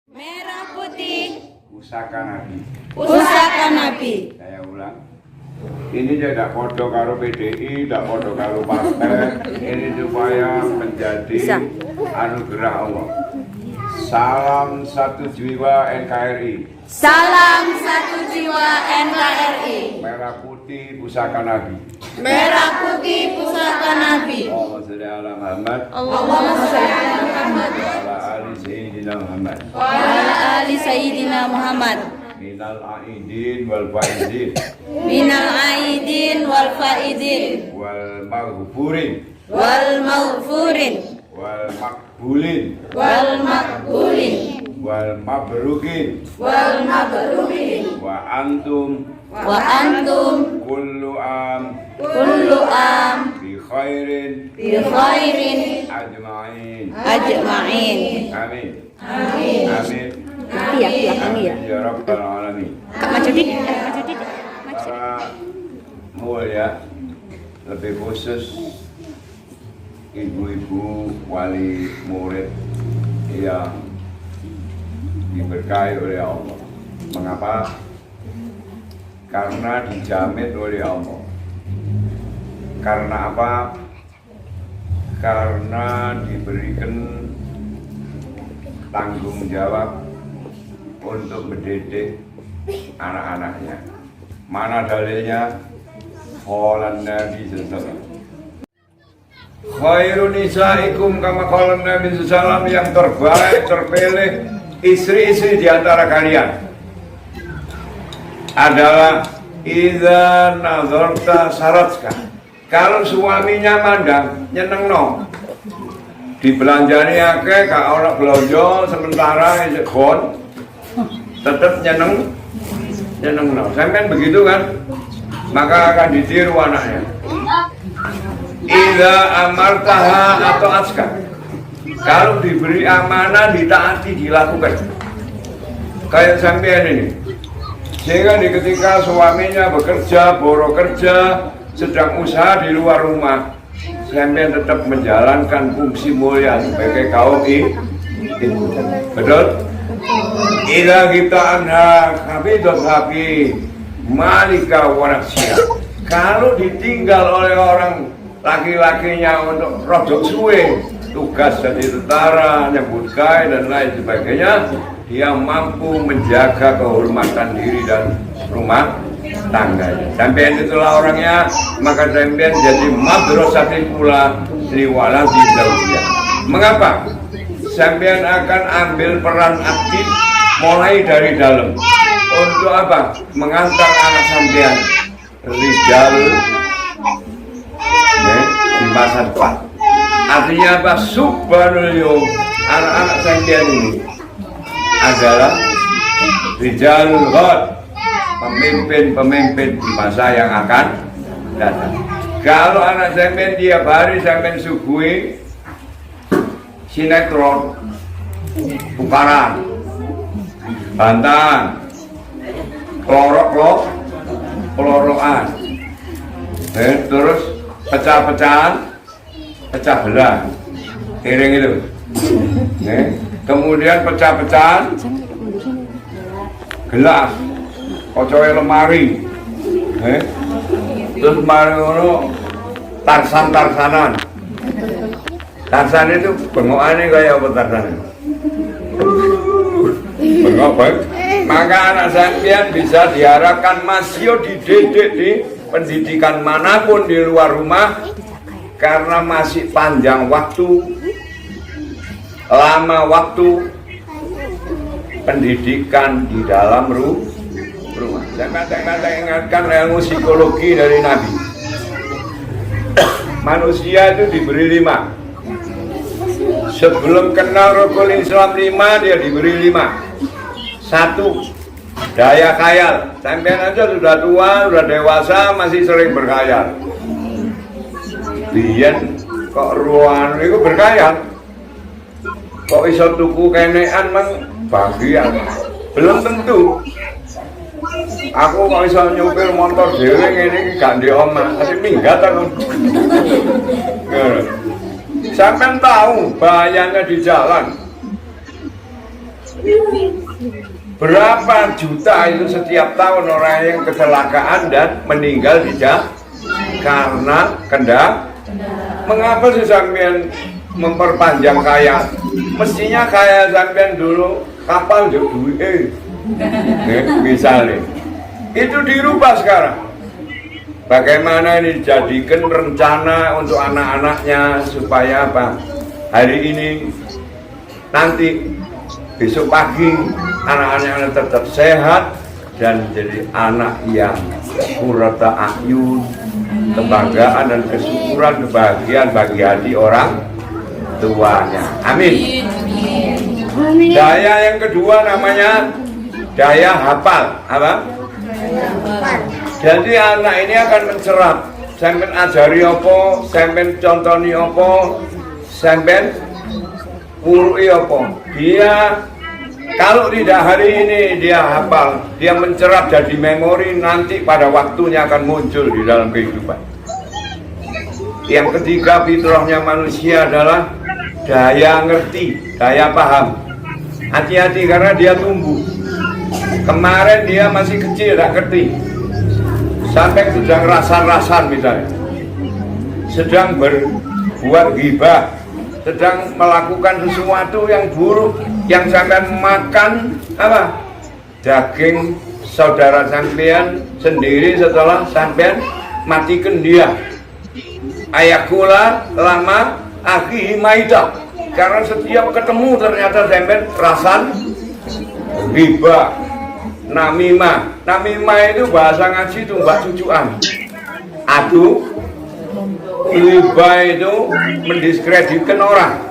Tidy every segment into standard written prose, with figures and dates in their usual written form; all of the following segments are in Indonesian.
Merah putih. Pusaka Nabi. Pusaka Nabi. Saya ulang. Ini tidak podo karo PDI, tidak podo karo partai. Ini supaya menjadi anugerah Allah. Salam satu jiwa NKRI. Salam satu jiwa NKRI. Merah putih pusaka Nabi. Merah putih pusaka Nabi. Allahumma sholli ala Muhammad. Allahumma sholli ala Muhammad. Wa ala ali Sayyidina Muhammad. Wa ala ali Sayyidina Muhammad. Minal aidin wal faizin. Minal aidin wal faidin. Wal maghfurin. Wal maghfurin. Wal makbulin. Wal makbulin. Wal mabrukin. Wal mabrukin. Wa antum. Wa antum. Kullu am. Kullu am. Bi khairin. Bi khairin. Ajma'in. Ajma'in. Amin. Amin. Amin. Iya, belakangnya ya. Ya Rabbal Alamin. Kak maju dikit, maju dikit. Para mulia, lebih khusus ibu-ibu wali murid yang diberkahi oleh Allah. Mengapa? Karena dijamin oleh Allah. Karena apa? Karena diberikan tanggung jawab untuk mendidik anak-anaknya. Mana dalilnya? Qala Nabi sallallahu alaihi wasallam. Khairun nisaikum kama qala Nabi sallallahu alaihi wasallam, yang terbaik, terpilih istri-istri di antara kalian adalah idza nazarta saratka. Kalau suaminya mandang nyenengno, dibelanjani akeh gak ora belanja sementara isih gon, tetap nyenengno. Sampeyan begitu kan? Maka akan ditiru anaknya. Idza amartaha atau aska. Kalau diberi amanah ditaati, dilakukan. Kayak sampean ini. Sehingga ketika suaminya bekerja, boro kerja, sedang usaha di luar rumah, sampean tetap menjalankan fungsi mulia sebagai kaum ibu. Betul? Ila kita anak habidot habi malika warasia. Kalau ditinggal oleh orang laki-lakinya untuk rodok suwe, tugas jadi tentara, nyebut kai dan lain sebagainya, dia mampu menjaga kehormatan diri dan rumah tangganya. Sampean itulah orangnya, maka sampean jadi madrasatin pula liwaladi zaujiyah. Mengapa? Sampean akan ambil peran aktif mulai dari dalam. Untuk apa? Mengantar anak sampean rijal di masa depan. Artinya apa? Subhanallah, anak-anak sampean ini adalah rijalul ghad, pemimpin-pemimpin di masa yang akan datang. Kalau anak sampean tiap hari sampean suguhi sinetron, pukaran, bantan, pelorokan, terus pecah-pecahan, pecah belah, piring itu, kemudian pecah-pecahan, gelas, kocoke lemari, terus mari ngono tarsan-tarsanan. Tarsan itu bengokannya kayak apa tarsan? Bengok baik. Maka anak sampean bisa diharapkan masih dididik di pendidikan manapun di luar rumah, karena masih panjang waktu, lama waktu pendidikan di dalam rumah. Saya ingatkan ilmu psikologi dari Nabi. Manusia itu diberi 5. Sebelum kenal rukun Islam 5, dia diberi 5. 1, daya khayal. Sampean aja sudah tua, sudah dewasa, masih sering berkhayal. Biyen kok ruan itu berkhayal. Kok iso tuku kenean mang bahagia. Belum tentu. Aku kok iso nyupir motor dhewe ngene iki gak ndek omah, asik minggat aku. Sampean tahu bahayanya di jalan. Berapa juta itu setiap tahun orang yang kecelakaan dan meninggal di jalan karena kendaraan. Mengapa sih sampean memperpanjang kaya? Mestinya kaya sampean dulu kapal juga duit. Misalnya itu dirubah sekarang. Bagaimana ini dijadikan rencana untuk anak-anaknya supaya apa? Hari ini, nanti, besok pagi anak-anaknya tetap sehat dan jadi anak yang qurrata a'yun, kebanggaan dan kesyukuran kebahagiaan bagi hati orang tuanya. Amin. Daya yang kedua namanya daya hafal. Apa? Jadi anak ini akan mencerap. Sampai ajari apa, sampai contoni apa, sampai urui apa. Dia kalau tidak hari ini dia hafal, dia mencerap jadi memori, nanti pada waktunya akan muncul di dalam kehidupan. Yang ketiga fitrahnya manusia adalah daya ngerti, daya paham. Hati-hati karena dia tumbuh. Kemarin dia masih kecil, tak ngerti. Sampai sedang rasan-rasan misalnya, sedang berbuat ghibah, sedang melakukan sesuatu yang buruk, yang sampai makan apa? Daging saudara sampean sendiri setelah sampean matikan dia. Ayakula lama akhi maita. Karena setiap ketemu ternyata sampean rasan ghibah, namimah. Namimah itu bahasa ngaji itu mbak cucuan. Aduh, ghibah itu mendiskreditkan orang.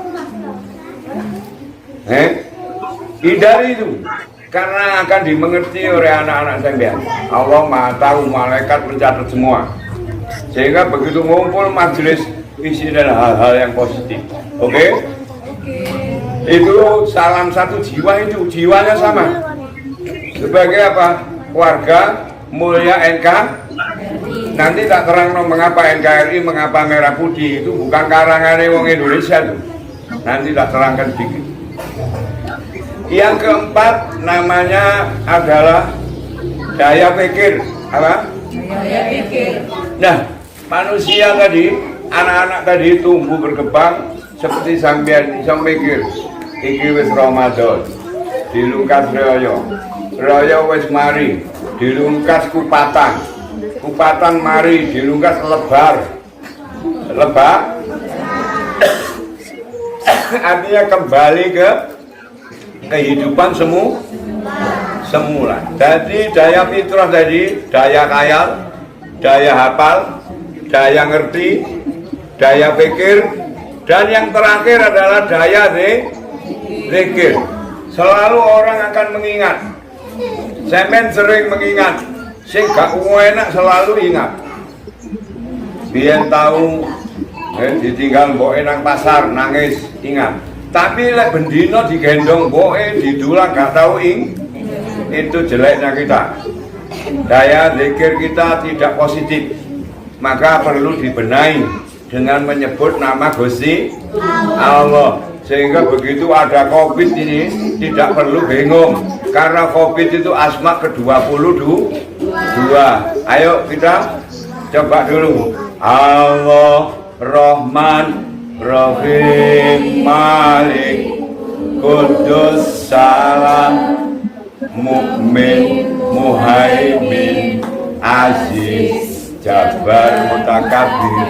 Hindari itu, karena akan dimengerti oleh anak-anak sampean. Allah Maha Tahu, malaikat mencatat semua. Sehingga begitu ngumpul majelis isi dan hal-hal yang positif. Oke? Itu salam satu jiwa, itu jiwanya sama. Sebagai apa? Warga mulia NK. Nanti tak terang mengapa NKRI, mengapa Merah Putih. Itu bukan karangannya wong Indonesia tuh. Nanti tak terangkan sedikit. Yang keempat namanya adalah daya pikir. Apa? Daya pikir. Nah, manusia tadi, anak-anak tadi tumbuh berkembang seperti sampean bisa mikir. Iki wis Ramadan, dilungkas raya wis mari, dilungkas kupatan mari, dilungkas lebar. Artinya kembali ke kehidupan semula. Jadi daya fitrah tadi, daya khayal, daya hafal, daya ngerti, daya pikir, dan yang terakhir adalah daya zikir. Selalu orang akan mengingat. Semen sering mengingat. Sing gak enak selalu ingat. Biyen tahu ditinggal mbok nang pasar nangis ingat. Tapi lek bendino digendong mboke didulang gak tahu itu jeleknya kita. Daya zikir kita tidak positif. Maka perlu dibenahi dengan menyebut nama Gusti Allah. Sehingga begitu ada COVID ini tidak perlu bingung, karena COVID itu asma ke-22. Ayo kita coba dulu. Allah Rahman Rahim Malik Kudus Salam Mukmin Muhaimin Aziz Jabbar Mutakabir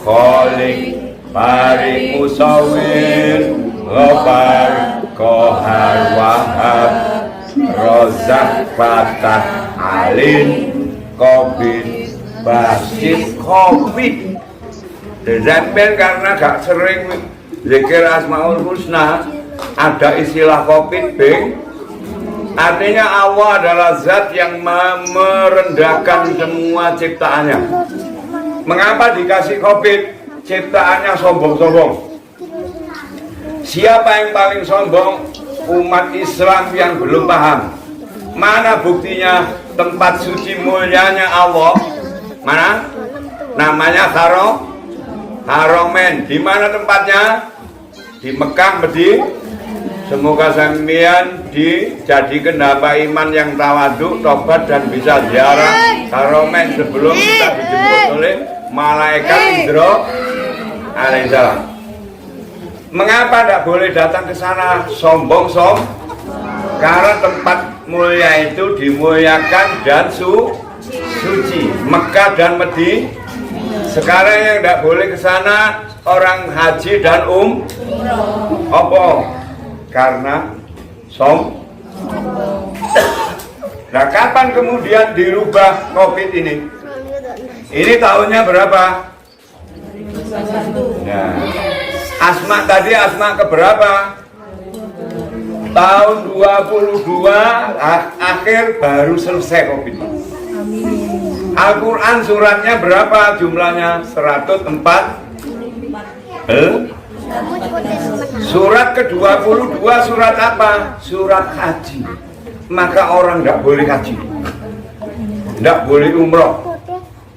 Khalik Mari Musawir Ghaffar Qahar Wahab Rozak Fatah Alim Qabid Basit Covid. Sampai karena gak sering zikir Asmaul Husna, ada istilah Covid bing. Artinya Allah adalah zat yang merendahkan semua ciptaannya. Mengapa dikasih Covid? Ciptaannya sombong-sombong. Siapa yang paling sombong? Umat Islam yang belum paham. Mana buktinya tempat suci mulianya Allah? Mana? Namanya Haromen. Di mana tempatnya? Di Mekah, Semoga sampeyan dijadikan hamba iman yang tawaduk, tobat dan bisa ziarah Karomah sebelum kita dijemput oleh malaikat Isra alaihissalam. Mengapa tidak boleh datang ke sana sombong? Karena tempat mulia itu dimuliakan dan suci. Mekah dan Madinah. Sekarang yang tidak boleh ke sana orang haji dan apa? Karena Nah, kapan kemudian dirubah COVID ini? Ini tahunnya berapa? Nah, asma tadi asma keberapa? Tahun 22 akhir baru selesai COVID. Al-Quran suratnya berapa jumlahnya? 104. Surat ke-22 surat apa? Surat haji. Maka orang tidak boleh haji, tidak boleh umroh.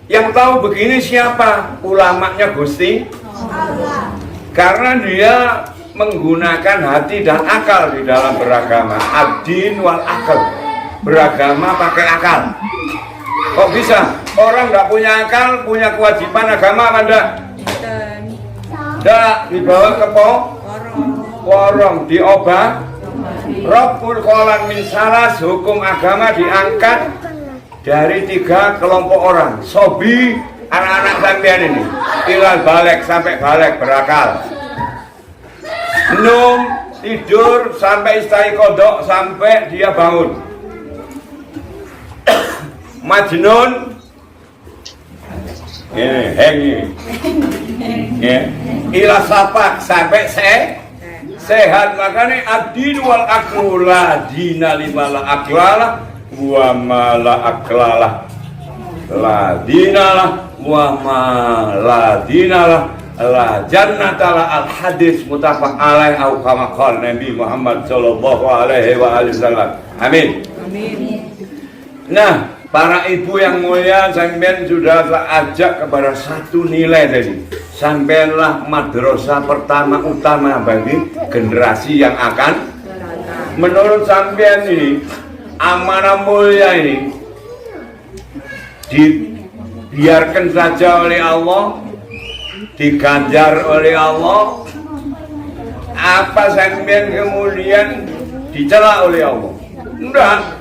Yang tahu begini siapa? Ulamanya Gusti Allah. Karena dia menggunakan hati dan akal di dalam beragama. Ad-din wal akal. Beragama pakai akal. Kok bisa? Orang tidak punya akal, punya kewajiban agama apa enggak? Enggak, dibawa ke porong, diobah. Rabbul Qolan min salas, hukum agama diangkat dari 3 kelompok orang. Sobi, anak-anak sampean ini, ilal balik sampai balik berakal. Num, tidur sampai istiqodok sampai dia bangun. Majnun, ini hengi, ila sapak sampai sehat. Makanya ad-din wal aklu la dina limala aklalah wa mala aklalah la dinalah wa mala dinalah la jannatalah. Al hadis muttafaq alaih au kama qala Nabi Muhammad sallallahu alaihi wa alihi wasallam. Amin. Nah, para ibu yang mulia, sampean sudah ajak kepada satu nilai tadi. Sampailah madrasah pertama utama bagi generasi yang akan. Menurut sampean ini, amanah mulia ini dibiarkan saja oleh Allah, diganjar oleh Allah, apa sampean kemudian dicela oleh Allah? Enggak.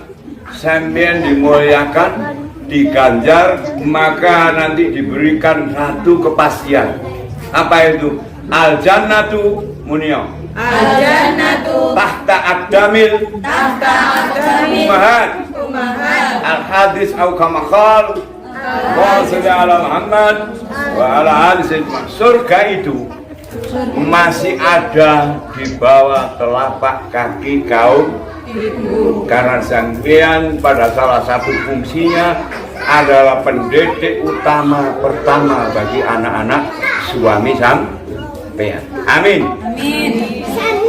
Sampean dimuliakan, diganjar, maka nanti diberikan satu kepastian. Apa itu? Al-jannatu muniyah. Al-jannatu tahta aqdamil umahat. Al-hadis au kama qala wa sallallahu ala Muhammad wa ala ali sayyidina. Surga itu masih ada di bawah telapak kaki kaum ibu. Karena sampean pada salah satu fungsinya adalah pendidik utama pertama bagi anak-anak suami sampean. Amin.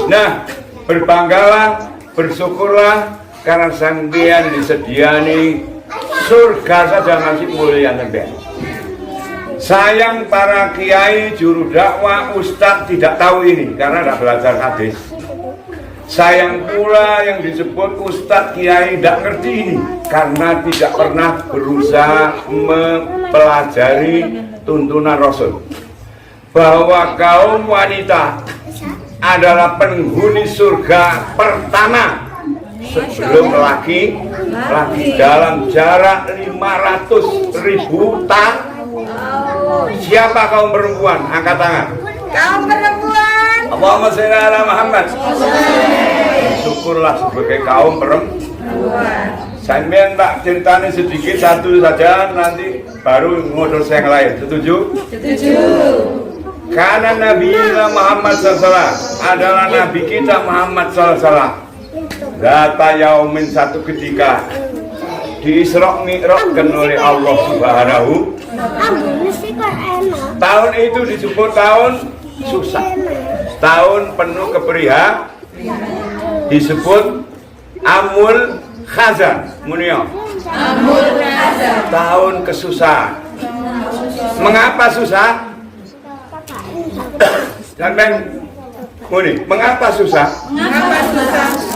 Nah, berbanggalah, bersyukurlah karena sampean disediani surga saja masih mulia sampean. Sayang para kiai, juru dakwah, ustadz tidak tahu ini karena tidak belajar hadis. Sayang pula yang disebut ustadz kiai tidak ngerti ini karena tidak pernah berusaha mempelajari tuntunan Rasul bahwa kaum wanita adalah penghuni surga pertama sebelum laki dalam jarak 500.000 tahun. Siapa kaum perempuan? Angkat tangan. Kaum perempuan. Allahumma sholli ala Muhammad. Syukurlah sebagai kaum perempuan. Sampeyan tak ceritanya sedikit satu saja, nanti baru ngurus yang lain. Setuju? Setuju. Karena Nabi Muhammad SAW adalah Nabi kita Muhammad SAW. Data yaumin satu ketika di Isra Mi'rajkan oleh Allah Subhanahu. Tahun itu disebut tahun susah, tahun penuh keprihatin, disebut Amul Khazan, munio. Amul Khazan. Tahun kesusahan. Mengapa susah? Sampai muni, mengapa susah? Mengapa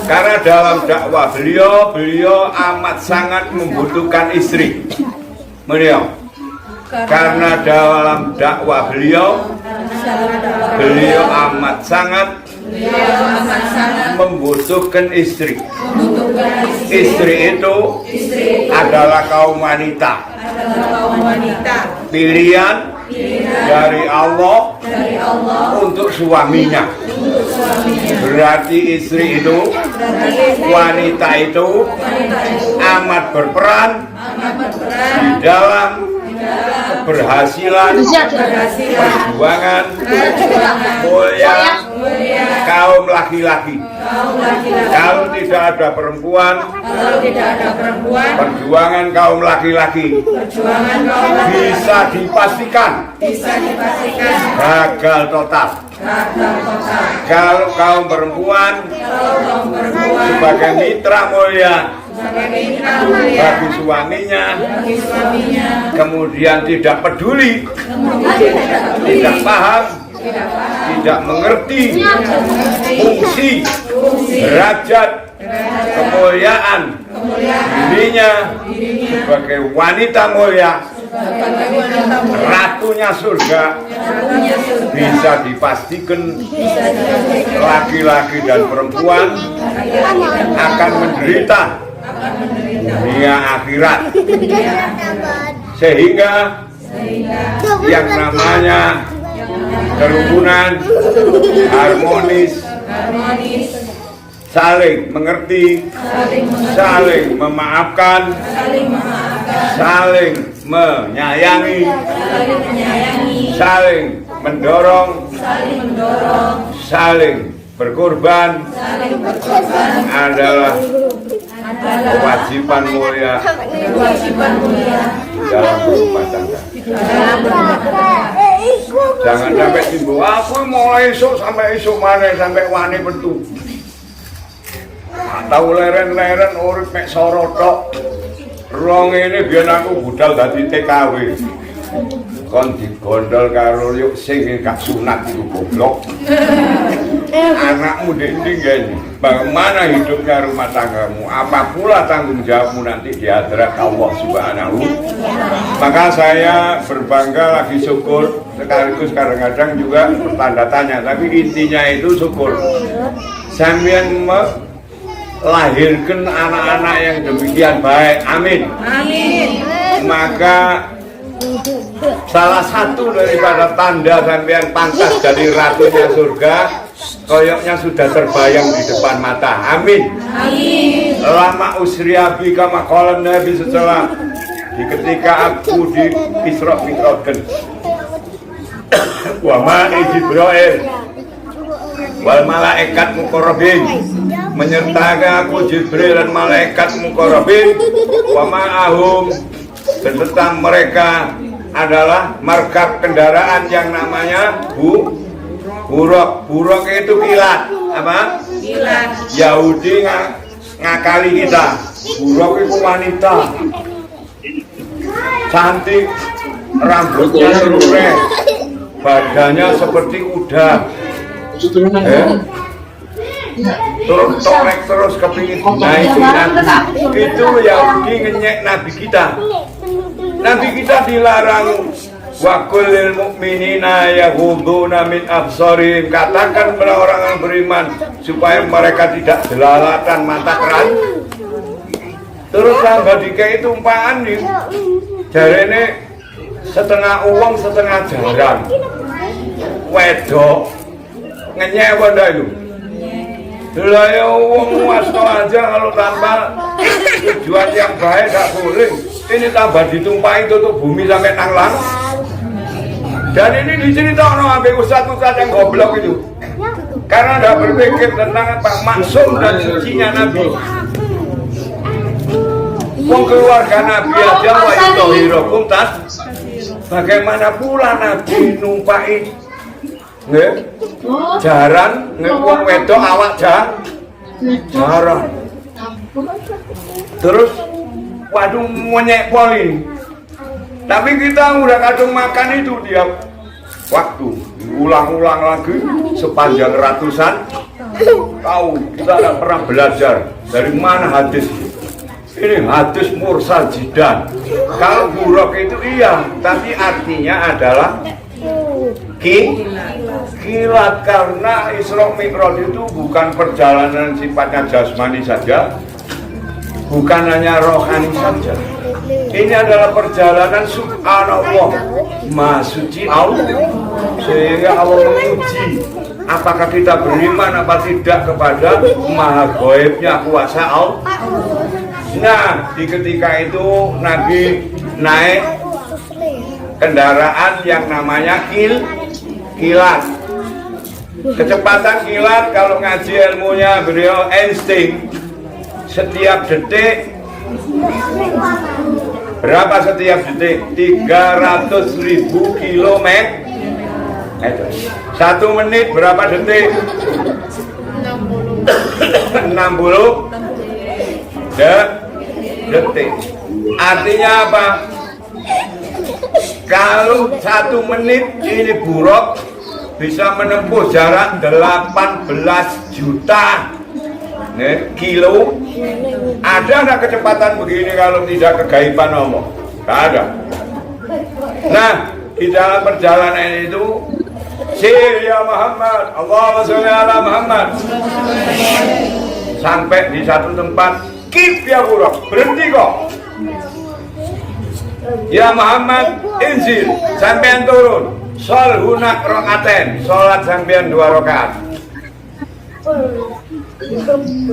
Karena dalam dakwah beliau amat sangat membutuhkan istri. Beliau. Karena dalam dakwah beliau amat sangat membutuhkan istri. Istri itu adalah kaum wanita. Pilihan dari Allah untuk suaminya. Berarti istri itu, wanita itu amat berperan di dalam keberhasilan perjuangan mulia kaum laki-laki. Kalau tidak ada perempuan, perjuangan kaum laki-laki bisa dipastikan gagal total. Kalau kaum perempuan sebagai mitra mulia bagi suaminya, kemudian tidak peduli, tidak paham, tidak mengerti fungsi, derajat, kemuliaan dirinya sebagai wanita mulia, ratunya surga, bisa dipastikan laki-laki dan perempuan akan menderita dunia akhirat. Sehingga yang namanya kerukunan, harmonis, saling mengerti, saling memaafkan, saling menyayangi, saling mendorong, saling berkorban adalah kewajiban mulia dalam rumah tangga. Jangan sampai timbul aku mulai esok sampai esok mana sampai wani pentu. Tahu leren-leren urip mek sorotok. Rong ini biar aku budal dadi TKW. Kon digondol karo yuk sing gak sunat itu goblok. Anakmu dinding, bagaimana hidupnya rumah tanggamu? Apa pula tanggung jawabmu nanti di hadirat Allah Subhanahu. Maka saya berbangga lagi syukur, sekaligus kadang-kadang juga bertanda tanya, tapi intinya itu syukur. Sampeyan melahirkan anak-anak yang demikian baik, amin. Amin. Maka salah satu daripada tanda sampeyan pantas dari ratunya surga, koyoknya sudah terbayang di depan mata, amin. Amin. Lama usriabi kama qalan Nabi setelah di ketika aku di Isra Mi'rajkan. Wa ma Jibril wal malaikat muqarrabin, menyertakan aku Jibril dan malaikat muqarrabin, wa ma'ahum, beserta mereka adalah markab kendaraan yang namanya buruk. Buruk itu kilat. Apa? Kilat. Yahudi ngakali kita. Buruk itu wanita. Cantik, rambutnya lurus, badannya seperti kuda. Terus torek terus kepingin naik itu Yahudi ngenyek Nabi kita. Nabi kita dilarang wa kullil mu'minina yaghudduna min absarihim, katakan kepada orang yang beriman supaya mereka tidak jelalatan mata keran. Terus tambah dikai tumpaan nih, jarene setengah uang setengah jarang. Wedok ngenyek wanda itu. Lah ya uang wasto aja kalau tanpa tujuan yang baik gak boleh. Ini tambah ditumpahin tutup bumi sampai nanglang. Dan ini diceritakan oleh ustadz-ustadz yang goblok itu. Karena tidak berpikir tentang apa maksum dan sucinya Nabi. Wong keluarga Nabi aja wa itohirokum tas. Bagaimana pula Nabi numpai jaran wong wedok awak jaran. Terus waduh monyek poli. Tapi kita udah kadung makan itu tiap waktu, ulang-ulang lagi sepanjang ratusan Tahu, kita tidak pernah belajar dari mana hadis. Ini hadis mursal jidan. Kalau buruk itu iya, tapi artinya adalah kilat, karena Isra Mi'raj itu bukan perjalanan sifatnya jasmani saja, bukan hanya rohani saja. Ini adalah perjalanan subhanallah, Maha Suci Allah. Sehingga Allah menguji apakah kita beriman apa tidak kepada Maha Gaibnya kuasa Allah. Nah, di ketika itu Nabi naik kendaraan yang namanya kilat. Kecepatan kilat kalau ngaji ilmunya beliau Einstein, setiap detik berapa setiap detik? 300.000 kilometer. 1 menit berapa detik? 60 detik. Artinya apa? Kalau 1 menit ini buruk bisa menempuh jarak 18 juta kilo. Ada nggak kecepatan begini kalau tidak kegaiban Allah? Nggak ada. Nah, di dalam perjalanan itu, sir ya Muhammad, Allahumma sholli ala Muhammad. Sampai di satu tempat, kif ya buruk, berhenti kok. Ya Muhammad, inzil, sampean turun. Shol hunak rokaaten, sholat sampean 2 rakaat.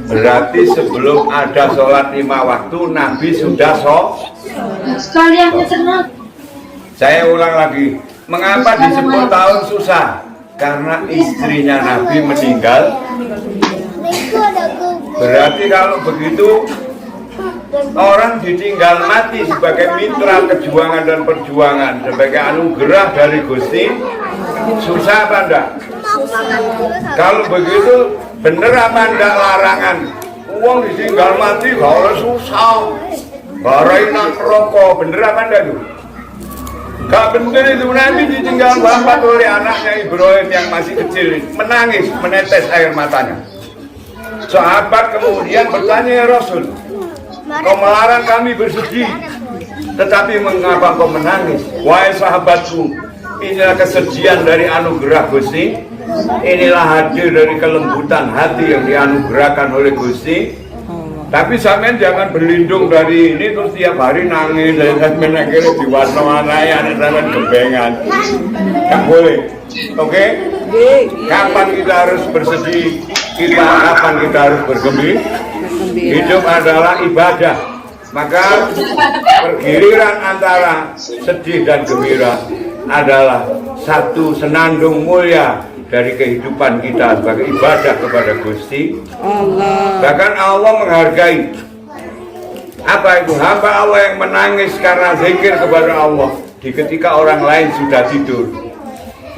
Berarti sebelum ada sholat 5 waktu, Nabi sudah sekalian kesenang. Saya ulang lagi, mengapa di 10 tahun susah? Karena istrinya Nabi meninggal. Berarti kalau begitu, orang ditinggal mati sebagai mitra kejuangan dan perjuangan, sebagai anugerah dari Gusti, susah apa enggak? Kalau begitu, bener apa enggak larangan? Uang ditinggal mati, kalau susah, barainan rokok, bener apa enggak itu? Gak bener itu. Nabi ditinggal wafat oleh anaknya Ibrahim yang masih kecil, menangis, menetes air matanya. Sahabat kemudian bertanya, ya Rasul, kau melarang kami bersedih, tetapi mengapa kau menangis? Wahai sahabatku, inilah kesedihan dari anugerah Gusti. Inilah hadir dari kelembutan hati yang dianugerahkan oleh Gusti. Tapi sampean jangan berlindung dari ini terus tiap hari nangis dan menangis di warna-warnai ada kebengan. Nggak boleh. Oke? Kapan kita harus bersedih? Kapan kita harus bergembira? Hidup adalah ibadah. Maka pergiliran antara sedih dan gembira adalah satu senandung mulia dari kehidupan kita sebagai ibadah kepada Gusti Allah. Bahkan Allah menghargai apa itu? Hamba Allah yang menangis karena zikir kepada Allah di ketika orang lain sudah tidur.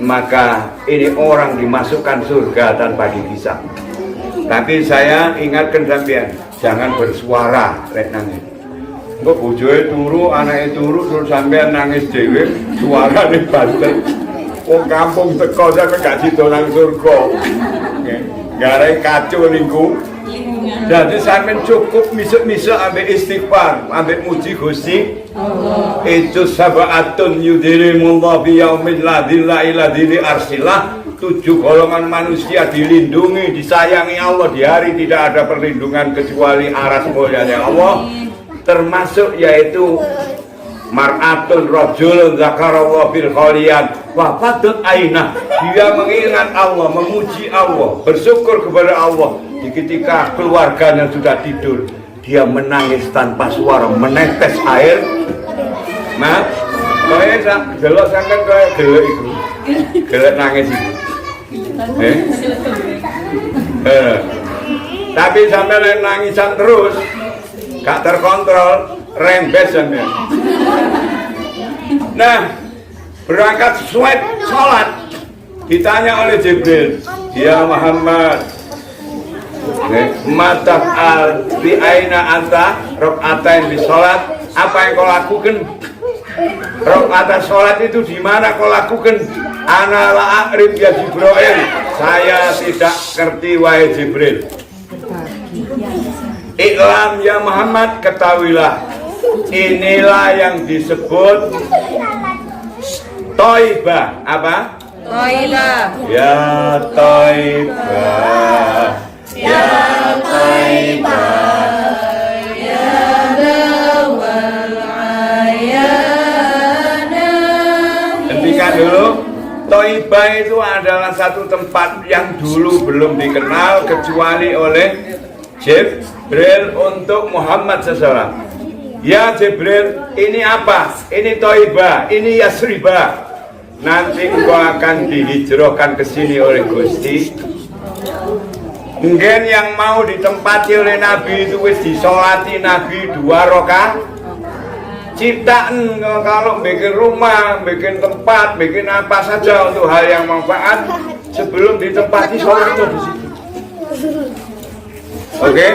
Maka ini orang dimasukkan surga tanpa dihisab. Tapi saya ingatkan sampean, jangan bersuara rek nangis. Engko bojoe turu, anake turu terus sampean nangis dhewe, suarane banter. Wong kampung teko sampe gak sida nang surga. Garai kacau niku. Jadi sampean cukup misuk-misuk ambek istighfar, ambek muji Gusti. Itu sabaatun yudirimullah bi yaumil la dhilla illa dhilli arsilah. 7 golongan manusia dilindungi, disayangi Allah di hari tidak ada perlindungan kecuali aras mulianya Allah. Termasuk yaitu mar'atun rajulun zakarallah bil khaliyan wa fatut ainah. Dia mengingat Allah, memuji Allah, bersyukur kepada Allah. Di ketika keluarganya sudah tidur, dia menangis tanpa suara, menetes air. Nah, kaya delok sampean kaya delok iku. Delok nangis iku. Tapi sampean nangisan terus, gak terkontrol, rembes sampean. Nah, berangkat sesuai sholat, ditanya oleh Jibril, ya Muhammad, mataf al bi aina anta rokaatain di sholat, apa yang kau lakukan? Rokaat sholat itu di mana kau lakukan? Ana la akrib ya Jibril, saya tidak ngerti wahai Jibril. Iklam ya Muhammad, ketahuilah, inilah yang disebut Thaibah. Apa? Thaibah. Ya Thaibah, ya Thaibah. Hentikan dulu. Thaibah itu adalah satu tempat yang dulu belum dikenal kecuali oleh Jibril untuk Muhammad SAW. Ya Jibril, ini apa? Ini Thaibah, ini Yasribah. Nanti engkau akan dihijrahkan ke sini oleh Gusti. Mungkin yang mau ditempati oleh Nabi itu wis disolati Nabi 2 rakaat. Ciptaan kalau bikin rumah, bikin tempat, bikin apa saja untuk hal yang manfaat, sebelum ditempati sholat itu di situ. Oke?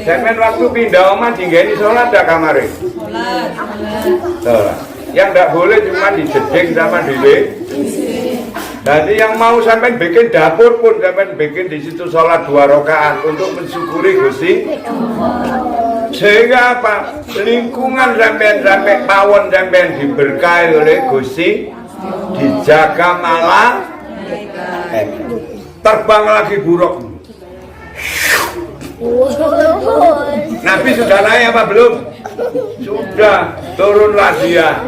Sampeyan waktu pindah omah dinggeni sholat dak kamare? Sholat. Yang tidak boleh cuma dijeding sama dhewe. Jadi yang mau sampean bikin dapur pun sampean bikin di situ sholat 2 rakaat untuk mensyukuri Gusti. Sehingga apa? Lingkungan sampai pawon sampai diberkahi oleh Gusti, dijaga malah terbang lagi buruk. Nabi sudah naik apa belum? Sudah, turunlah dia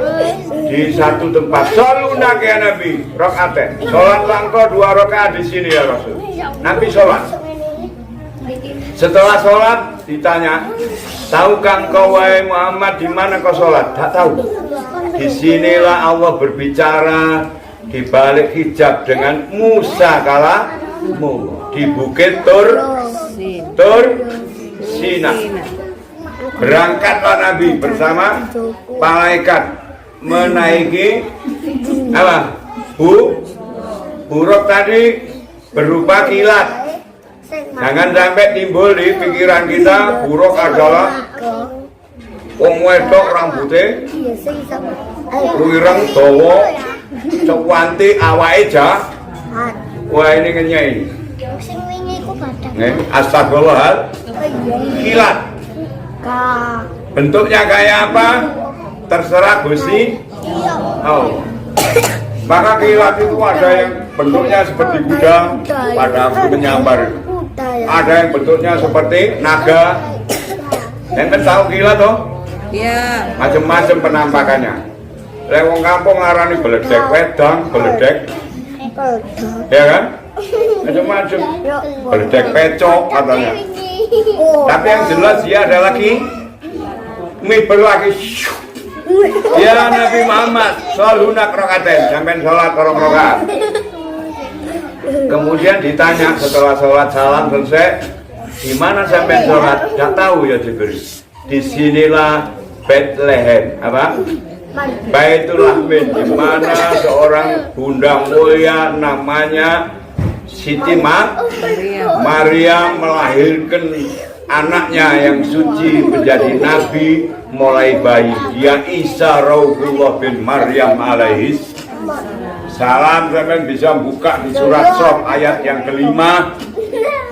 di satu tempat. Solunak ya Nabi, rakaat. Sholat langkah 2 rakaat di sini ya Rasul. Nabi sholat. Setelah sholat ditanya, tahukah engkau wahai Muhammad di mana kau sholat? Tak tahu. Disinilah Allah berbicara di balik hijab dengan Musa kalamu di bukit Tur Sina. Berangkatlah Nabi bersama malaikat menaiki apa? Buruk tadi berupa kilat. Jangan sampai timbul di pikiran kita buruk adalah wong wedok rambutnya ireng dawa cewanti awake jahat. Wah ini kenyai. Astagfirullah. Kilat. Bentuknya kayak apa? Terserah Gusti. Oh. Maka kilat itu ada yang bentuknya seperti kuda pada api menyambar. Ada yang bentuknya seperti naga. Enten tahu kilat toh? Iya. Macam-macam penampakannya. Lewong kampung ngarani beledek wedang, beledek. Ya kan? Macam-macam. Beledek pecok katanya. Tapi yang jelas dia ada lagi miber lagi. Ya Nabi Muhammad, solunak rakaten, sampai sholat rakaat. Kemudian ditanya setelah sholat salam selesai, di mana sampai sholat? Tidak tahu ya Jibril. Disinilah Bethlehem, apa? Baitul Lahmin, di mana seorang bunda mulia namanya Siti Maryam melahirkan anaknya yang suci menjadi nabi mulai bayi. Dia Isa Rasulullah bin Maryam alaihis salam. Sampai bisa buka di surat Shaf ayat yang kelima.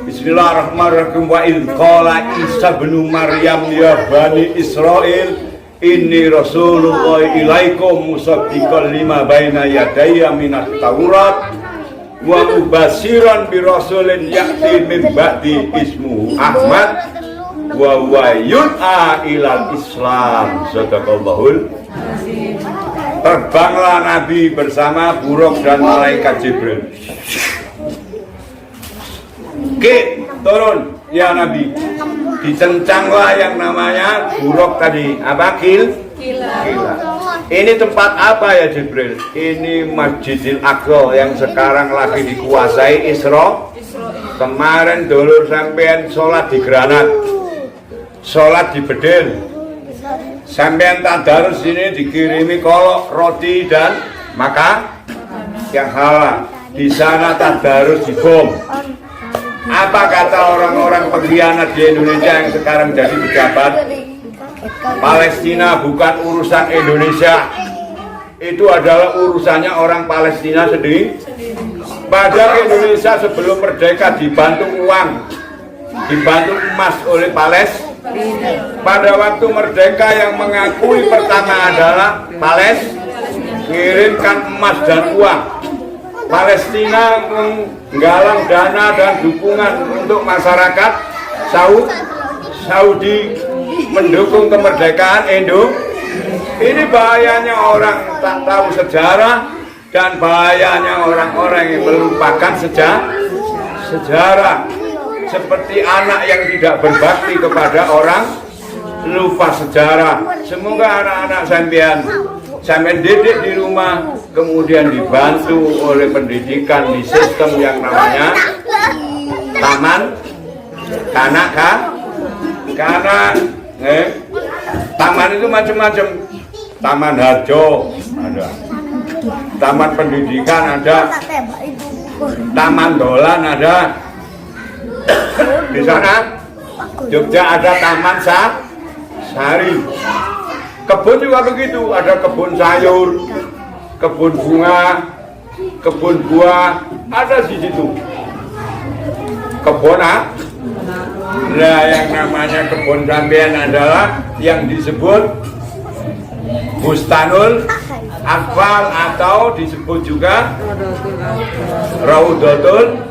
Bismillahirrahmanirrahim. Wa idh qala Isa bin Maryam ya bani Israil inni Rasulullah ilaikum musaddiqan lima baina yadayya minat Taurat wa mubashiran bi rasulin ya'ti min ba'di ismuhu Ahmad wa huwa yud'a ilal Islam. Sadaqallahul. Terbanglah Nabi bersama buruk dan malaikat Jibril. Turun ya Nabi. Dicencanglah yang namanya buruk tadi. Apa? Kilat. Ini tempat apa ya Jibril? Ini Masjidil Aqsa yang sekarang lagi dikuasai Israel. Kemarin dulur sampean sholat di Granat, sholat di Bedil. Sampean tadarus ini dikirimi kolok, roti dan makan yang halal. Di sana tadarus di bom. Apa kata orang-orang pengkhianat di Indonesia yang sekarang jadi pejabat? Palestina bukan urusan Indonesia. Itu adalah urusannya orang Palestina sendiri. pada Indonesia sebelum merdeka dibantu uang, dibantu emas oleh Palestina. Pada waktu merdeka yang mengakui pertama adalah Palestina mengirimkan emas dan uang. Palestina menggalang dana dan dukungan untuk masyarakat Saudi mendukung kemerdekaan Indonesia. Ini bahayanya orang tak tahu sejarah dan bahayanya orang-orang yang melupakan sejarah. Seperti anak yang tidak berbakti kepada orang, lupa sejarah. Semoga anak-anak sampean didik di rumah, kemudian dibantu oleh pendidikan di sistem yang namanya taman kanak-kanak. Taman itu macam-macam. Taman Harjo ada, taman pendidikan ada, taman dolan ada. Di sana Jogja ada Taman Sari. Kebun juga begitu, ada kebun sayur, kebun bunga, kebun buah, ada di situ. Kebun nah yang namanya kebun sampean adalah yang disebut Bustanul Akbar atau disebut juga Raudatul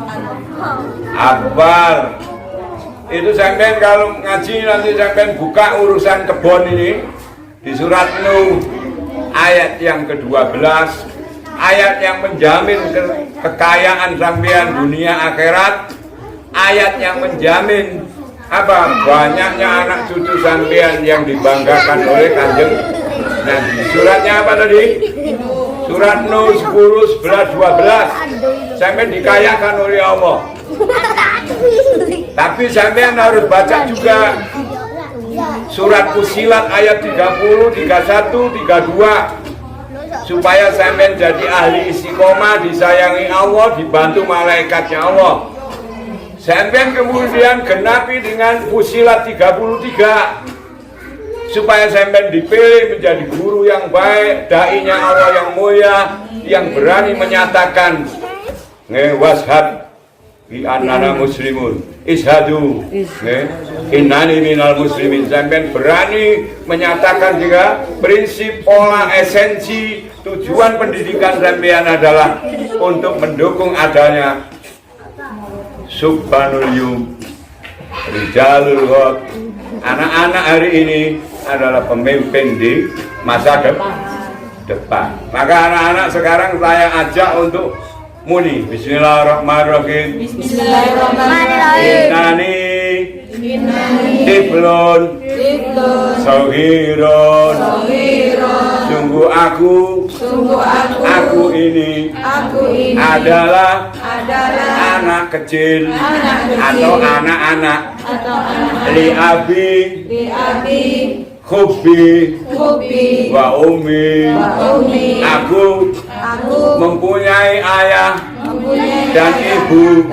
Akbar. Itu sampean kalau ngaji nanti sampean buka urusan kebun ini di surat Nuh ayat yang ke-12, ayat yang menjamin kekayaan sampean dunia akhirat, ayat yang menjamin apa banyaknya anak cucu sampean yang dibanggakan oleh Kanjeng Nabi. Suratnya apa tadi? Surat Nuh 10, 11, 12. Sampean dikayakan oleh Allah. Tapi sampean harus baca juga surat Fussilat ayat 30, 31, 32 supaya sampean jadi ahli istiqomah, disayangi Allah, dibantu malaikatnya Allah. Sampean kemudian genapi dengan Fussilat 33 supaya sampean dipilih menjadi guru yang baik, dai-nya Allah yang mulia, yang berani menyatakan washhad bi annana muslimun ishadu innani minal muslimin. Sampean berani menyatakan juga prinsip, pola, esensi, tujuan pendidikan sampean adalah untuk mendukung adanya subhanul yum rijalul ghad. Anak-anak hari ini adalah pemimpin di masa depan. Maka anak-anak sekarang saya ajak untuk muni. Bismillahirrahmanirrahim. Innani Tiflun Sohirun. Sungguh aku ini adalah anak kecil atau anak-anak li abi Hubi wa umi. Aku mempunyai ayah dan ibu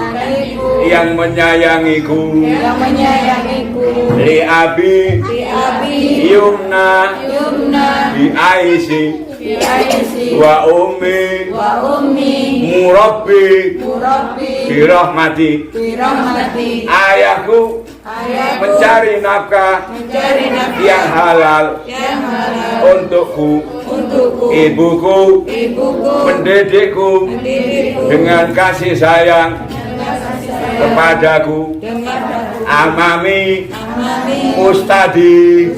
yang menyayangiku. Li abi Yumna bi Aisi wa umi murabbi bi rahmati. Ayahku mencari nafkah yang halal untukku. Ibuku mendidikku dengan kasih sayang kepadaku. Amami Ustadi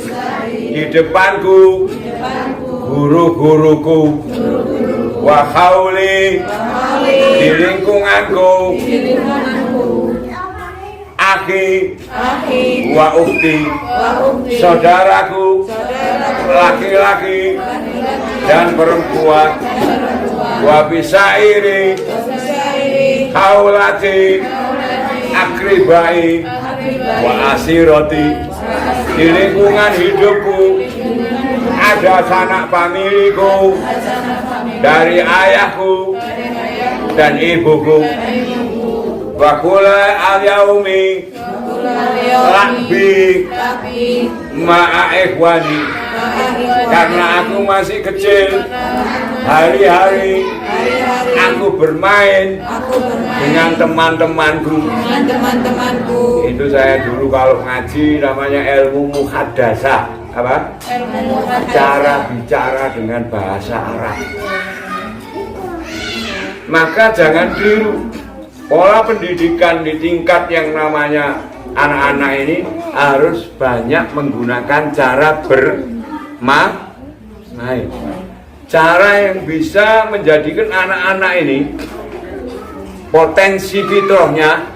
di depanku, guru-guruku. Wa hauli di lingkunganku. Akhi wa ukhti, saudaraku laki-laki dan perempuan. Wa bisairi haulati akribai wa asiroti. Di lingkungan hidupku ada sanak familiku dari ayahku dan ibuku. Wa kula al-yaumi lakbi ma'a ikhwani. Karena aku masih kecil, hari-hari aku bermain dengan teman-temanku. Itu saya dulu kalau ngaji namanya ilmu muhadasah. Apa? Cara bicara dengan bahasa Arab. Maka jangan keliru, pola pendidikan di tingkat yang namanya anak-anak ini harus banyak menggunakan cara bermain. Cara yang bisa menjadikan anak-anak ini potensi fitrahnya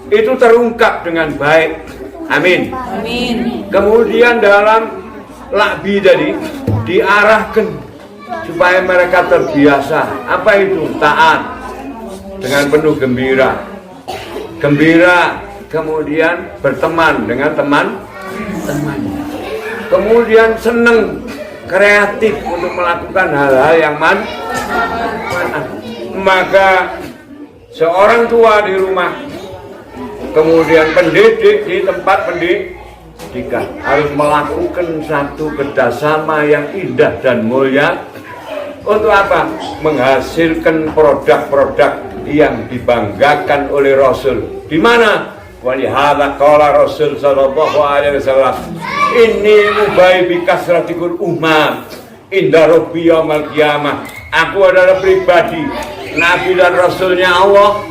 itu terungkap dengan baik. Amin. Amin. Kemudian dalam lakbi tadi diarahkan supaya mereka terbiasa. Apa itu? Taat dengan penuh gembira. Gembira, kemudian berteman dengan teman-teman. Kemudian senang, kreatif untuk melakukan hal-hal yang maka seorang tua di rumah, kemudian pendidik di tempat pendidikan harus melakukan satu kerjasama yang indah dan mulia. Untuk apa? Menghasilkan produk-produk yang dibanggakan oleh Rasul. Di mana? Walihada qala Rasul sallallahu alaihi wasallam, inni ubai bi kasratikul umam inda rabbi yaumil qiyamah. Aku adalah pribadi nabi dan rasulnya Allah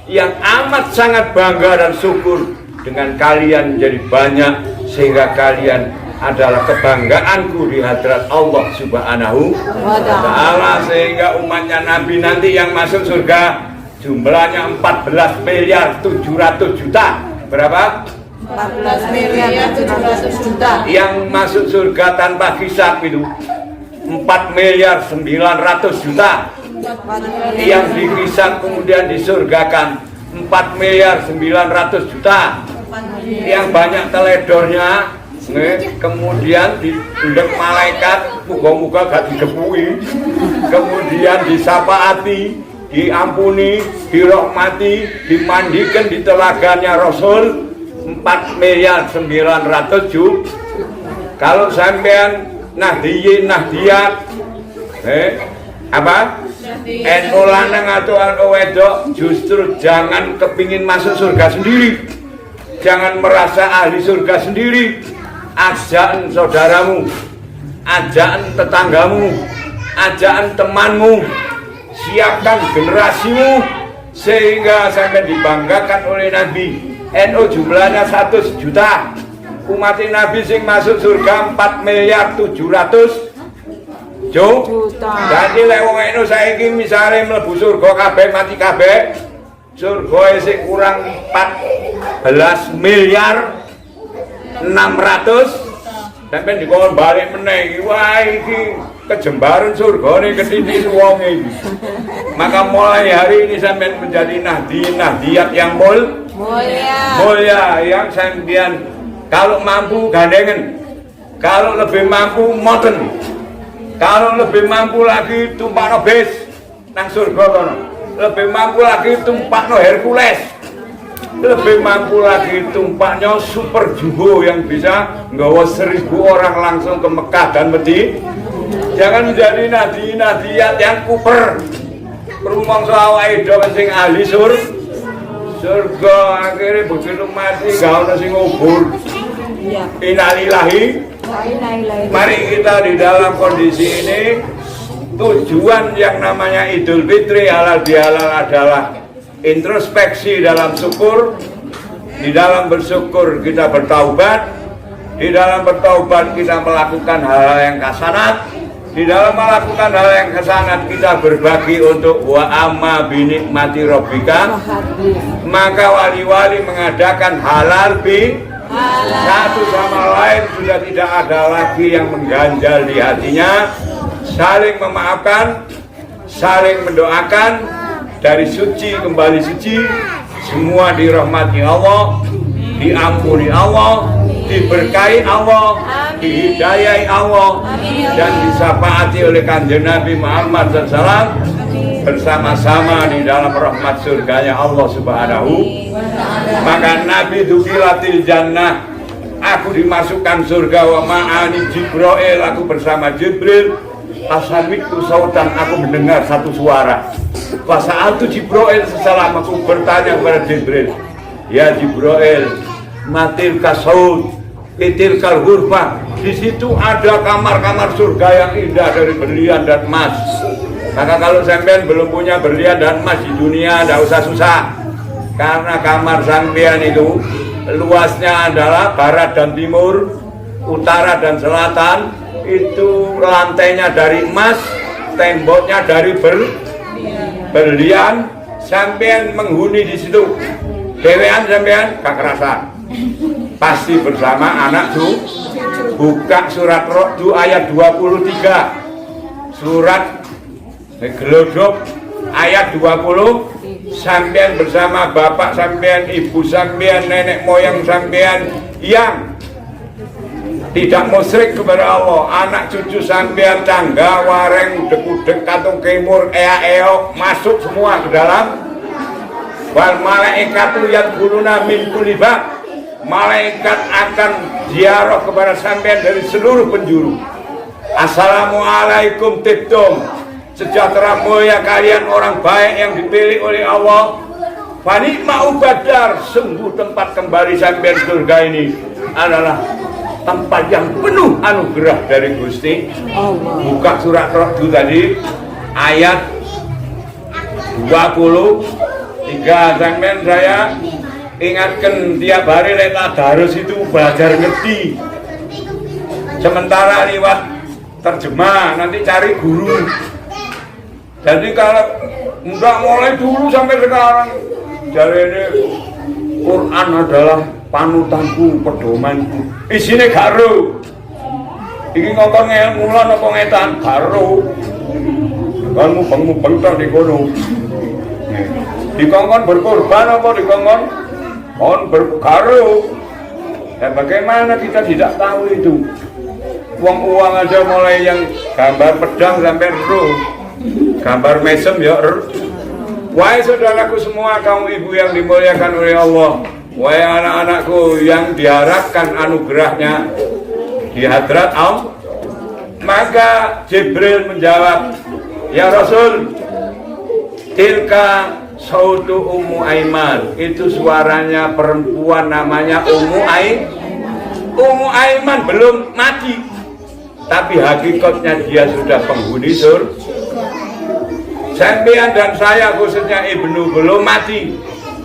yang amat sangat bangga dan syukur dengan kalian menjadi banyak, sehingga kalian adalah kebanggaanku di hadrat Allah Subhanahu wa ta'ala, sehingga umatnya Nabi nanti yang masuk surga jumlahnya 14 miliar 700 juta. Berapa? 14 miliar 700 juta. Yang masuk surga tanpa hisab itu 4 miliar 900 juta. Yang dihisab kemudian disurgakan 4 miliar 900 juta. Yang banyak teledornya, kemudian didek malaikat, muga-muga gak digepui, kemudian disapaati, diampuni, dirahmati, dimandikan di telaganya Rasul 4 miliar 900 juta. Kalau sampean nahdiyin nahdiyat apa? NU lanang atau NU wedok, justru jangan kepingin masuk surga sendiri, jangan merasa ahli surga sendiri. Ajakan saudaramu, ajakan tetanggamu, ajakan temanmu, siapkan generasimu sehingga sampai dibanggakan oleh Nabi. NU jumlahnya 100 juta, umat Nabi sing masuk surga 4 miliar 700 juta. Jadi lek wong NU saiki misale mlebu surga kabeh mati kabeh, surga sing kurang 14 miliar 600, sampai dikon balik meneh. Wah iki kejembaran surgane ketindih wong iki. Maka mulai hari ini sampai menjadi nahdiyat yang mulia, yang sampean kalau mampu gandengan, kalau lebih mampu moten, kalau lebih mampu lagi tumpakno bis nang surga kono, lebih mampu lagi tumpakno Hercules, lebih mampu lagi tumpaknya Super Jumbo yang bisa nggawa 1000 orang langsung ke Mekah dan Madinah. Jangan menjadi nahdiyat yang kuper, rumangsa awake dhewe sing ahli surga, akhirnya begitu mati gak ono sing ngubur. Innalillahi. Mari kita di dalam kondisi ini, tujuan yang namanya Idul Fitri halal bihalal adalah introspeksi dalam syukur. Di dalam bersyukur kita bertaubat, di dalam bertaubat kita melakukan hal-hal yang hasanat, di dalam melakukan hal yang hasanat kita berbagi untuk wa amma binikmati rabbika. Maka wali-wali mengadakan halal bi satu sama lain, sudah tidak ada lagi yang mengganjal di hatinya, saling memaafkan, saling mendoakan, dari suci kembali suci, semua dirahmati Allah, diampuni Allah, diberkahi Allah, dihidayai Allah, dan disafaati oleh Kanjeng Nabi Muhammad SAW bersama-sama di dalam rahmat surganya Allah Subhanahu. Maka Nabi dukilatil jannah, aku dimasukkan surga. Wa ma'ani Jibril, aku bersama Jibril. Asamitu sautan, aku mendengar satu suara. Fasa'atu Jibril, sesalam aku bertanya kepada Jibril, ya Jibril, matil kasaud, itil kalhurfah. Di situ ada kamar-kamar surga yang indah dari berlian dan emas. Maka kalau sampean belum punya berlian dan emas di dunia, tidak usah susah. Karena kamar sampean itu luasnya adalah barat dan timur, utara dan selatan. Itu lantainya dari emas, temboknya dari berlian. Sampean menghuni di situ. Dewean sampean gak kerasa. Pasti bersama anak tuh. Buka surat Ra'd ayat 23. Surat Gelodok ayat 20. Sampean bersama bapak sampean, ibu sampean, nenek moyang sampean yang tidak musyrik kepada Allah, anak cucu sampean, tangga, wareng, udek-udek, katung kemur, ea-eo, masuk semua ke dalam. Wal malaikatu yadkhuluna min kulli bab. Malaikat akan ziarah kepada sampean dari seluruh penjuru. Assalamualaikum tibtum. Sejahtera mulia kalian orang baik yang dipilih oleh Allah. Fani ma'ubadar, sungguh tempat kembali sampean surga ini adalah tempat yang penuh anugerah dari Gusti Allah. Buka surat Ra'd tadi ayat 23. Sampean saya ingatkan tiap hari lewat tadarus itu belajar ngerti. Sementara lewat terjemah nanti cari guru. Jadi kalau enggak mulai dulu sampai sekarang, jadi ini Quran adalah panutanku, pedomanku. Isine garo. Iki ngomong ilmu lan apa ngetan garo. Kan mubeng-mubeng tok di kono. Dikongkon berkorban apa dikongkon on bergaro. Dan bagaimana kita tidak tahu itu? Uang aja mulai yang gambar pedang sampai roh. Gambar mesem ya. Wahai saudaraku semua, kaum ibu yang dimuliakan oleh Allah, wahai anak-anakku yang diharapkan anugerahnya di hadrat Allah. Maka Jibril menjawab, ya Rasul, tilka sautu Ummu Aiman. Itu suaranya perempuan namanya Ummu Aiman belum mati, tapi hakikatnya dia sudah penghuni surga. Sampean dan saya khususnya Ibnu belum mati.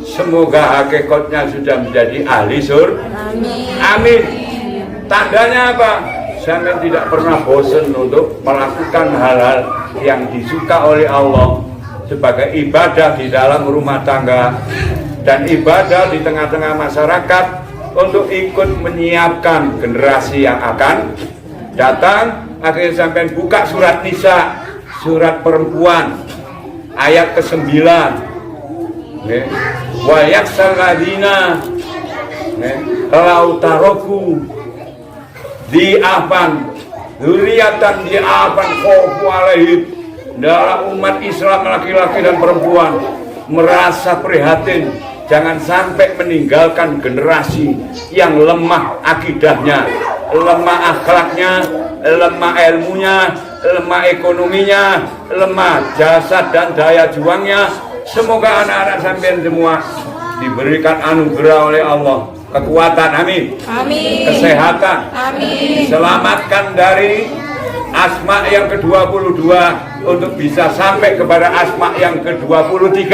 Semoga hakikatnya sudah menjadi ahli surga. Amin. Tandanya apa? Sampean tidak pernah bosan untuk melakukan hal-hal yang disuka oleh Allah sebagai ibadah di dalam rumah tangga dan ibadah di tengah-tengah masyarakat untuk ikut menyiapkan generasi yang akan datang. Akhirnya sampean buka surat Nisa, surat perempuan ayat ke-9. Wa yaksal ladina lautaroku di apan zuriatan di apan khofu alaihim. Dalam umat Islam laki-laki dan perempuan merasa prihatin jangan sampai meninggalkan generasi yang lemah akidahnya, lemah akhlaknya, lemah ilmunya, lemah ekonominya, lemah jasad dan daya juangnya. Semoga anak-anak sampean semua diberikan anugerah oleh Allah, kekuatan, amin, amin, kesehatan, amin, diselamatkan dari asma yang ke-22 untuk bisa sampai kepada asma yang ke-23,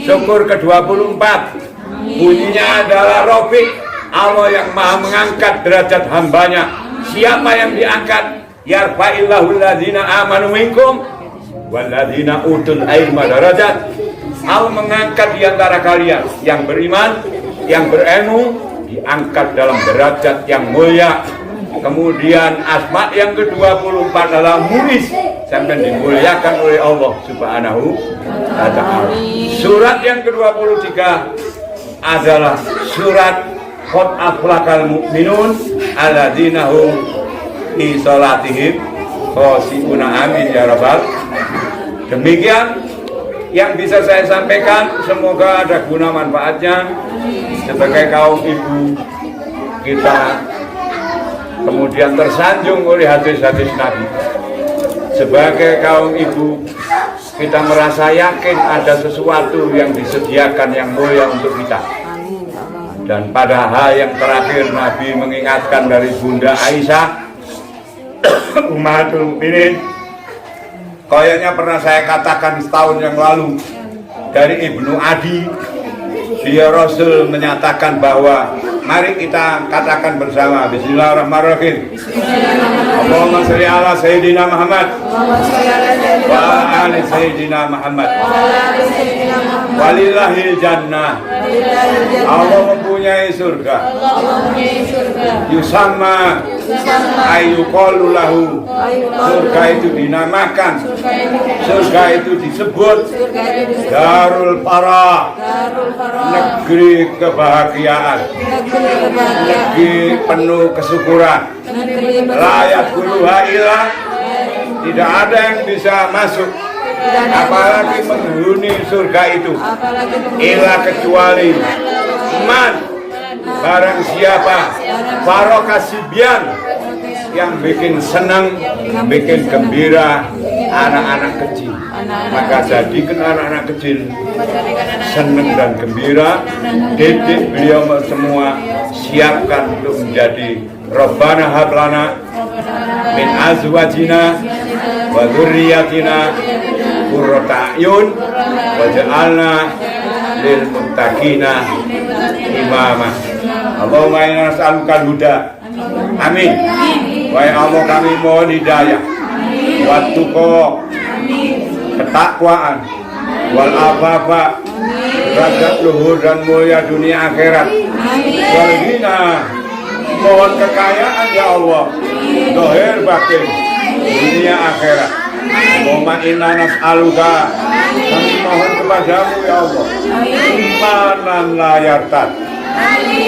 syukur ke-24. Bunyinya adalah Rafiq, Allah yang maha mengangkat derajat hambanya. Siapa yang diangkat? Yarfa'illahu alladzina amanu minkum walladzina utul ilma darajat. Allah mengangkat di antara kalian yang beriman, yang berilmu, diangkat dalam derajat yang mulia. Kemudian asma yang ke-24 adalah munis, sampai dimuliakan oleh Allah Subhanahu wa ta'ala. Surat yang ke-23 adalah surat Qad aflaqal mu'minun alladzina hum fi salatihim khashi'una, amin ya rabbal. Demikian yang bisa saya sampaikan, semoga ada guna manfaatnya sebagai kaum ibu kita kemudian tersanjung oleh hadis-hadis Nabi. Sebagai kaum ibu, kita merasa yakin ada sesuatu yang disediakan yang mulia untuk kita. Dan pada hal yang terakhir Nabi mengingatkan dari Bunda Aisyah Ummahatul Mukminin, kayaknya pernah saya katakan setahun yang lalu, dari Ibnu Adi, dia Rasul menyatakan bahwa mari kita katakan bersama, Bismillahirrahmanirrahim. Allahumma sholli ala Sayyidina Muhammad wa ali Sayyidina Muhammad walillahil jannah. Allah mempunyai surga. Yusamma ayyuqalu lahu. Surga itu dinamakan, surga itu disebut Darul Farah, negeri kebahagiaan, negeri penuh kesyukuran. Layak guluha ilah, tidak ada yang bisa masuk apalagi menghuni surga itu ilah kecuali man, barang siapa farokasibian, yang bikin senang, bikin gembira anak-anak kecil. Maka jadikan anak-anak kecil senang dan gembira, didik beliau semua, siapkan untuk menjadi Rabbana hablana min azwajina wa dzurriyyatina qurrata a'yun waj'alna lil muttaqina imama. Allahumma inna nas'aluka al-huda. Amin. Wahai Allah, kami mohon hidayah, wattuqa, ketakwaan, wal afafa, derajat luhur dan mulia dunia akhirat, wal ghina, mohon kekayaan ya Allah, zahir batin dunia akhirat. Allahumma inna nas'aluka, kami mohon kepadamu ya Allah, imanan la yartad,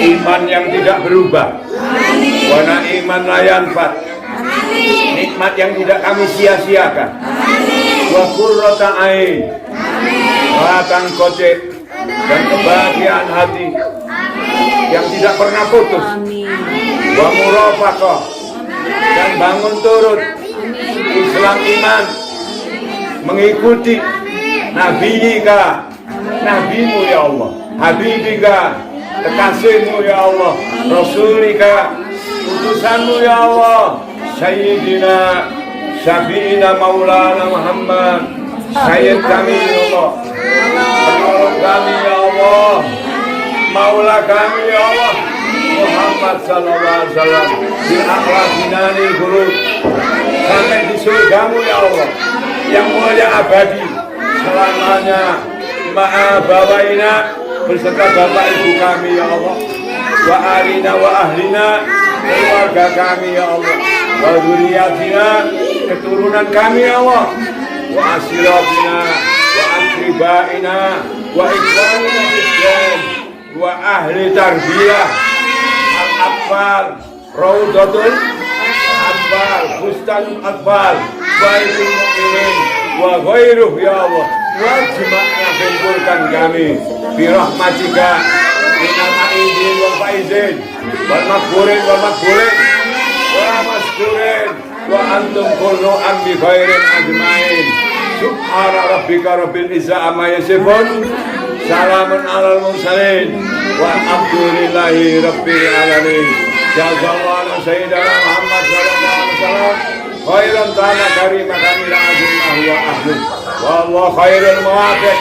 iman yang tidak berubah, wa iman la yanfad, nikmat yang tidak kami sia-siakan, wa qurrata ain, matang kocek, dan kebahagiaan hati yang tidak pernah putus, wa murafaqah, dan bangun turut Islam iman, mengikuti Nabiyika, Nabimu ya Allah, Habibika, kekasihmu ya Allah, Rasulika, utusanmu ya Allah, Sayyidina Syafi'ina Maulana Muhammad, Sayyid kami ya Allah, penolong kami ya Allah, Maula kami ya Allah, Muhammad sallallahu alaihi wasallam, di akhlaqinanil ghurub, sampai di surgamu ya Allah yang mulia abadi selamanya, ma'a bawaina beserta bapak ibu kami ya Allah, wa alina wa ahlina, keluarga kami ya Allah, wa dzurriyyatina, keturunan kami ya Allah, wa asiratina wa asribaina wa ikhwanina Islam, wa ahli tarbiyah al-atfal, raudatul atfal, bustanul atfal, baitul mu'minin wa ghairuh ya Allah, wajibnya kumpulkan kami birahmatika minal aidin wal faizin wal makburin wal makburin wa maskurin wa antum kullu ambi khairin ajmain. Subhana rabbika rabbil izzati amma yasifun, salamun alal mursalin, walhamdulillahi rabbil alamin. Jazallahu sayyidina Muhammad sallallahu alaihi wasallam khairan ta'ala karima kamila azimah wa ahlu wa Allah khairul mawafiq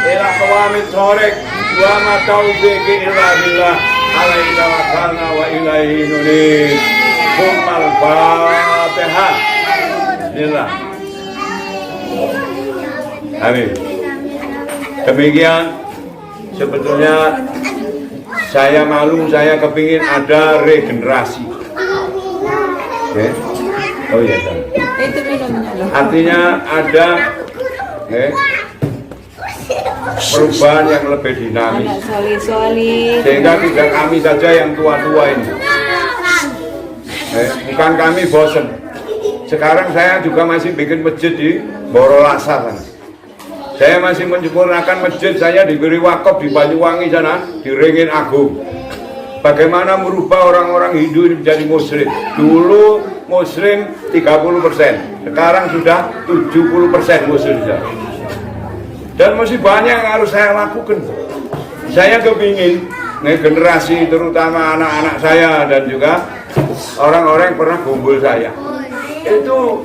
ila qawamit thoriq wa ma taufiqi illa billah alaihi tawakkalna wa ilaihi nunib. Summal Fatihah. Bismillah. Amin. Demikian sebetulnya saya malu, saya kepingin ada regenerasi. Okay. Oh iya, Itu minumnya loh. artinya ada perubahan yang lebih dinamis, sehingga tidak kami saja yang tua-tua ini. Bukan kami bosan. Sekarang saya juga masih bikin masjid di Borolasa sana. Saya masih menyempurnakan masjid saya diberi wakaf di Banyuwangi sana, di Ringin Agung. bagaimana merubah orang-orang Hindu ini menjadi Muslim. Dulu Muslim 30%, sekarang sudah 70% Muslim. Dan masih banyak yang harus saya lakukan. Saya kepingin generasi terutama anak-anak saya dan juga orang-orang yang pernah kumpul saya itu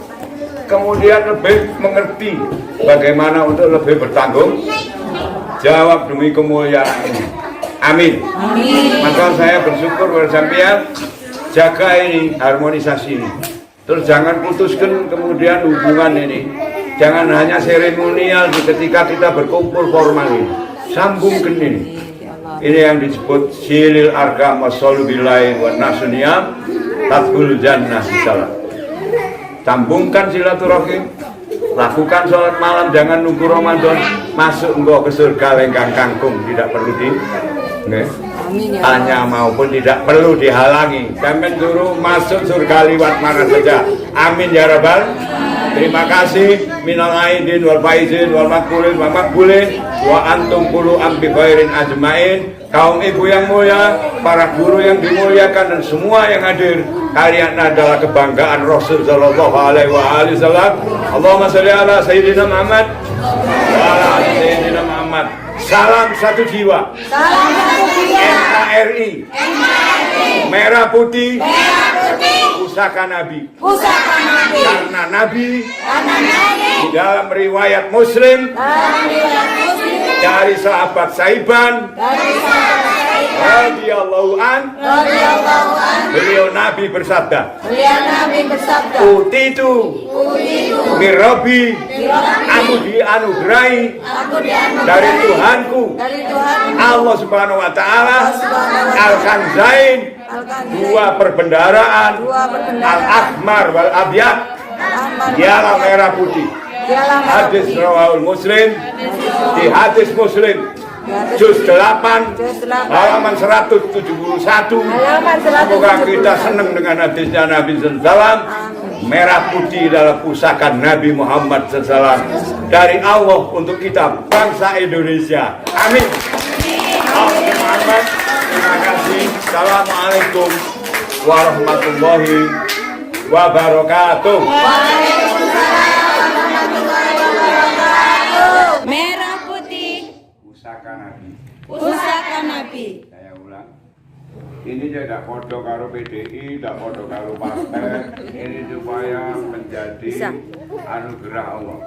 kemudian lebih mengerti bagaimana untuk lebih bertanggung jawab demi kemuliaan ini. Amin. Maka saya bersyukur bersampian jaga ini, harmonisasi ini. Terus jangan putuskan kemudian hubungan ini. Jangan hanya seremonial ketika kita berkumpul formal ini. Sambungkan ini. Ini yang disebut silil argam wassolubillahi wa nasuniyam tatbul jannah insyaallah. Sambungkan silaturahim, lakukan sholat malam, jangan nunggu Ramadan masuk engkau ke surga lenggang kangkung, tidak perlu tanya maupun tidak perlu dihalangi. Sampai suruh masuk surga lewat mana saja. Amin ya rabbal. Terima kasih. Minal aidin wal faizin wal makbulin wa makbulin wa antum kulu ambi khairin ajmain. Kaum ibu yang mulia, para guru yang dimuliakan dan semua yang hadir, kalian adalah kebanggaan Rasul sallallahu alaihi wasallam. Allahumma sholli ala sayyidina Muhammad wa ala ali sayyidina Muhammad. Salam satu jiwa. Salam satu jiwa. NKRI. Merah putih. Pusaka Nabi. Pusaka Nabi. Karena Nabi. Di dalam riwayat Muslim. Dari sahabat Saiban radhiyallahu an, beliau Nabi bersabda, utitu mirabi, aku dianugerahi dari Tuhanku Allah Subhanahu wa Ta'ala al-kanzain, dua perbendaraan, al-ahmar wal abyad, dialah merah putih. Hadis rawahul Muslim, di hadis Muslim juz 8 halaman 171. Semoga kita senang dengan hadisnya Nabi SAW. Merah putih adalah pusaka Nabi Muhammad SAW dari Allah untuk kita bangsa Indonesia. Amin. Muhammad. Terima kasih. Assalamualaikum warahmatullahi wabarakatuh. Merah putih. Pusaka Nabi. Pusaka Nabi. Saya ulang. Ini tidak foto karo PDI, tidak foto karo partai. Ini supaya menjadi anugerah Allah.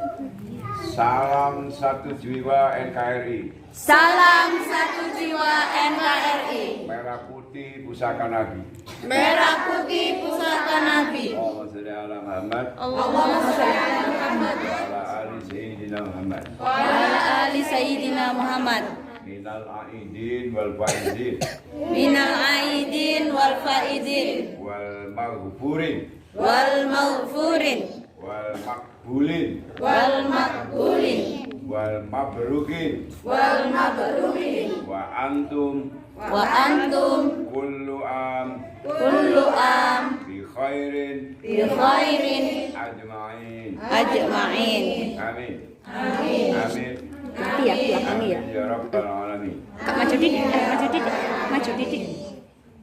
Salam satu jiwa NKRI. Salam satu jiwa NKRI. Merah putih pusaka Nabi. Merah putih pusaka Nabi. Allahumma sholli ala Muhammad. Allahumma sholli ala Muhammad. Wa ala ali sayyidina Muhammad. Wa ala ali sayyidina Muhammad. Minal aidin wal faizin. Minal aidin wal faizin. Wal maghfurin. Wal maghfurin. Wal makbulin. Wal makbulin. Wal mabrukin. Wal mabrukin. Wa antum. Wa antum. Kullu am. Kullu am. Bi khairin. Bi khairin. Ajma'in. Ajma'in. Amin. Amin. Amin. Tiap belakangnya ya. Ya Rabbal Alamin. Kak maju dikit, maju dikit, maju dikit.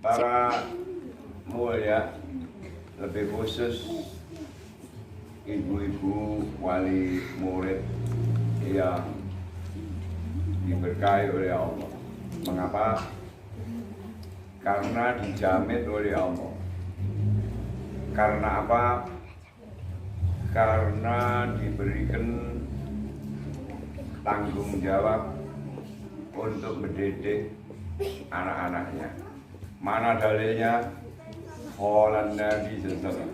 Para mulia, lebih khusus ibu-ibu wali murid yang diberkahi oleh Allah. Mengapa? Karena dijamin oleh Allah. Karena apa? Karena diberikan tanggung jawab untuk mendidik anak-anaknya. Mana dalilnya? Qala Nabi sallallahu alaihi wasallam.